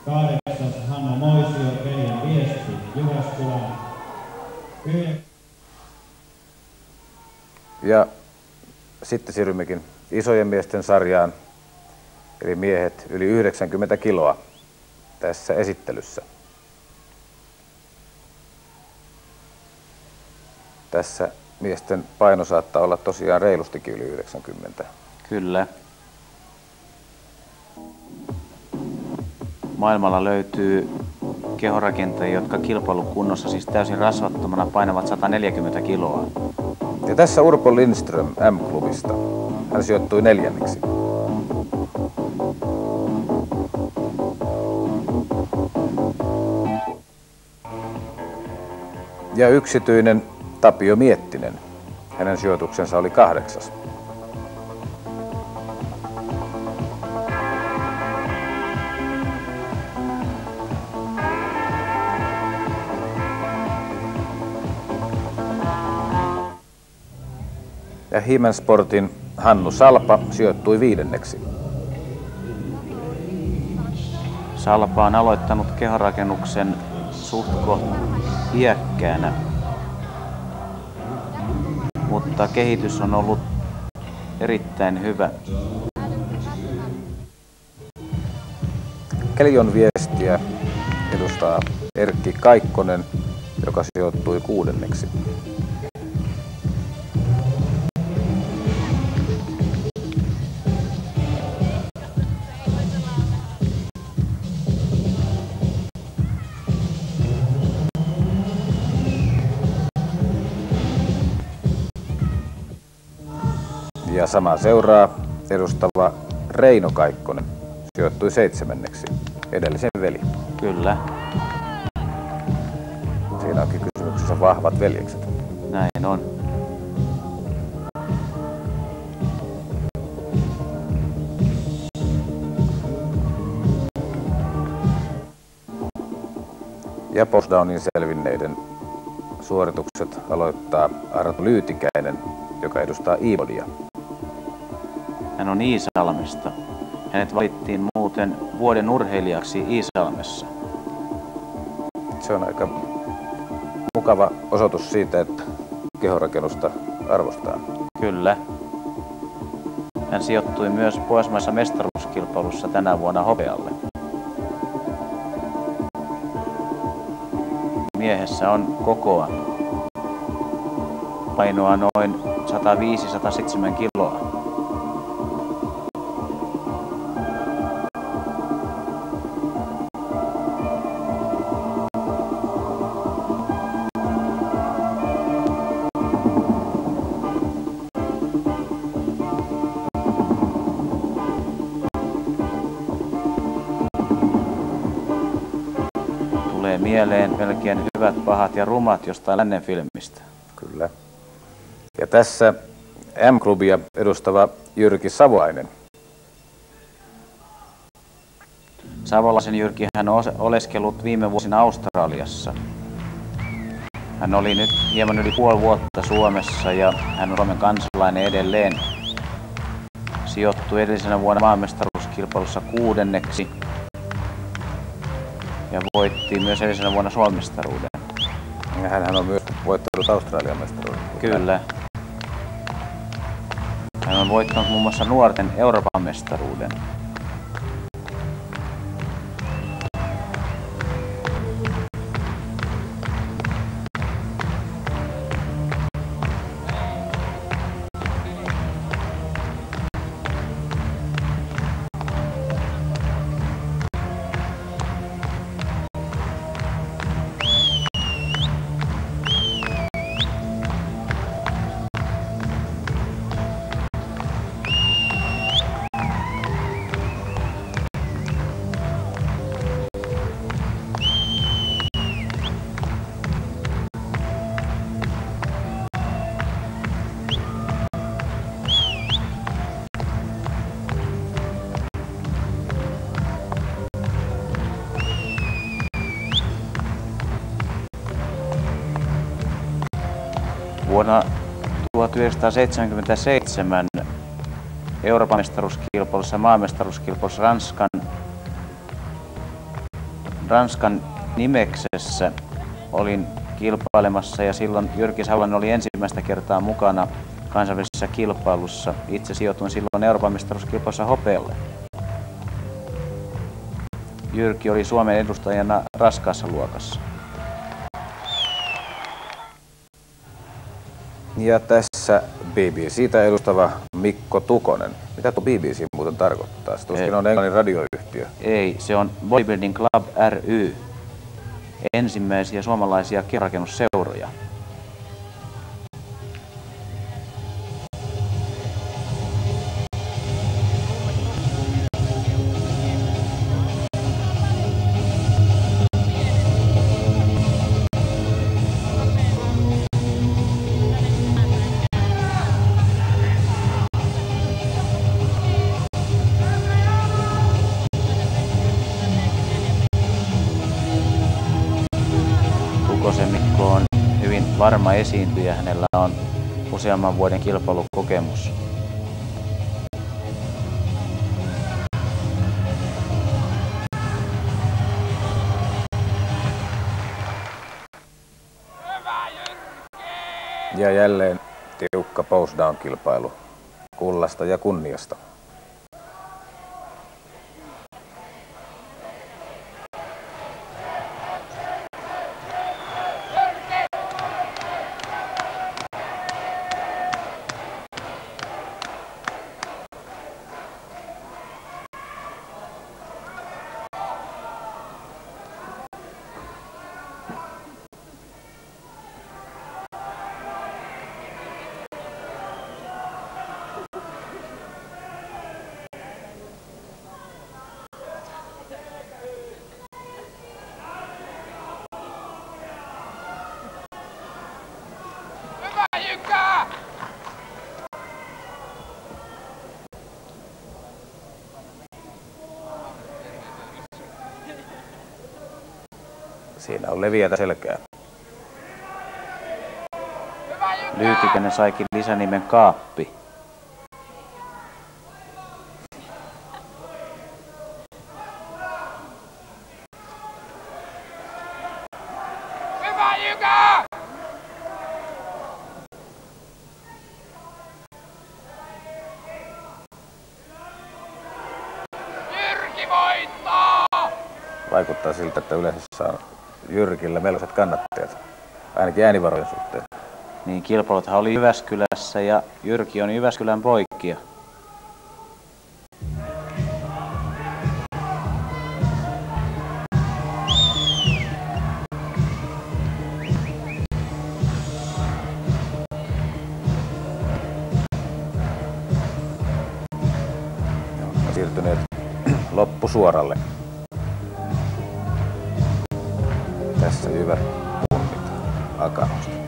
8. Hanna Moisio, Kelian Viesti, Jyväskylään. Ja sitten siirrymmekin isojen miesten sarjaan, eli miehet yli 90 kiloa tässä esittelyssä. Tässä miesten paino saattaa olla tosiaan reilustikin yli 90. Kyllä. Maailmalla löytyy kehorakentajia, jotka kilpailukunnossa siis täysin rasvattomana painavat 140 kiloa. Ja tässä Urpo Lindström M-klubista. Hän sijoittui 4. Ja yksityinen Tapio Miettinen. Hänen sijoituksensa oli 8. Ja Himen Sportin Hannu Salpa sijoittui 5. Salpa on aloittanut kehorakennuksen suhtkoht iäkkäänä, mutta kehitys on ollut erittäin hyvä. Kelion Viestiä edustaa Erkki Kaikkonen, joka sijoittui 6. Ja sama seuraa edustava Reino Kaikkonen, sijoittui 7. edellisen veli. Kyllä. Siinä onkin kysymyksessä vahvat veljekset. Näin on. Ja postdownin selvinneiden suoritukset aloittaa Arto Lyytikäinen, joka edustaa Iibodia. Hän on Iisalmesta. Hänet valittiin muuten vuoden urheilijaksi Iisalmessa. Se on aika mukava osoitus siitä, että kehorakennusta arvostaa. Kyllä. Hän sijoittui myös pohjoismaisessa mestaruuskilpailussa tänä vuonna hopealle. Miehessä on kokoa. Painoa noin 105-107 kiloa. Tulee mieleen melkein Hyvät, pahat ja rumat jostain lännen filmistä. Kyllä. Ja tässä M-klubia edustava Jyrki Savoainen. Savolaisen Jyrki hän on oleskellut viime vuosina Australiassa. Hän oli nyt hieman yli puoli vuotta Suomessa ja hän on Suomen kansalainen edelleen. Sijoittui edellisenä vuonna maanmestaruuskilpailussa 6. ja voitti myös edellisenä vuonna Suomen mestaruuden. Ja hänhän on myös voittanut Australian mestaruuden. Kyllä. Hän on voittanut muun muassa nuorten Euroopan mestaruuden. Vuonna 1977 Euroopan mestaruuskilpailussa ja maanmestaruuskilpailussa Ranskan Ranskan Nimeksessä olin kilpailemassa ja silloin Jyrki Savonen oli ensimmäistä kertaa mukana kansainvälisessä kilpailussa. Itse sijoituin silloin Euroopan mestaruuskilpailussa hopealle. Jyrki oli Suomen edustajana raskaassa luokassa. Ja tässä BBC:tä edustava Mikko Tukonen. Mitä tuo BBC muuten tarkoittaa? Se tuskin on englannin radioyhtiö. Ei, se on Bodybuilding Club ry. Ensimmäisiä suomalaisia kierrakennusseuroja. Tukosen Mikko on hyvin varma esiintyjä. Hänellä on useamman vuoden kilpailukokemus. Ja jälleen tiukka post-down-kilpailu kullasta ja kunniasta. Siinä on leviätä selkää. Lyytikäinen saikin lisänimen Kaappi. Vaikuttaa siltä, että yleensä on Jyrkillä melkoiset kannattajat, ainakin äänivarojen suhteen. Niin, kilpailuthan oli Jyväskylässä ja Jyrki on Jyväskylän poikia. On siirtyneet loppusuoralle. Tässä hyvät punnit Akanosta.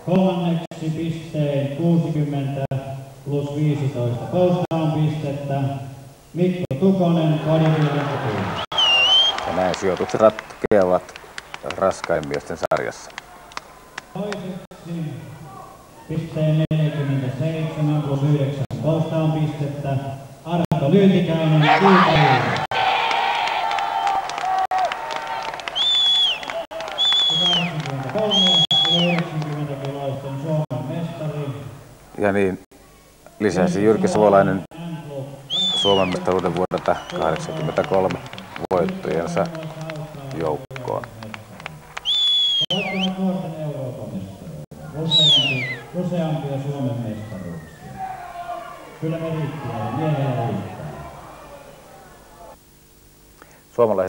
Kolmanneksi pisteen 60 plus 15 post-down pistettä Mikko Tukonen, bodybuilding team. Ja näin sijoitukset ratkeavat raskain miesten sarjassa. Toiseksi pisteen 47 plus 9 post-down pistettä Arto Lyytikäinen, Yltäriin. 83 ja 90 kiloisten Suomen mestari. Ja niin lisäsi Jyrki Savolainen Suomen mestaruuden vuodelta 1983 voittojensa joukkoon. Voittanut nuorten Euroopan mestaruuden, useampia Suomen mestaruuksia. Kyllä me riittää, mielellä riittää. Suomalaiset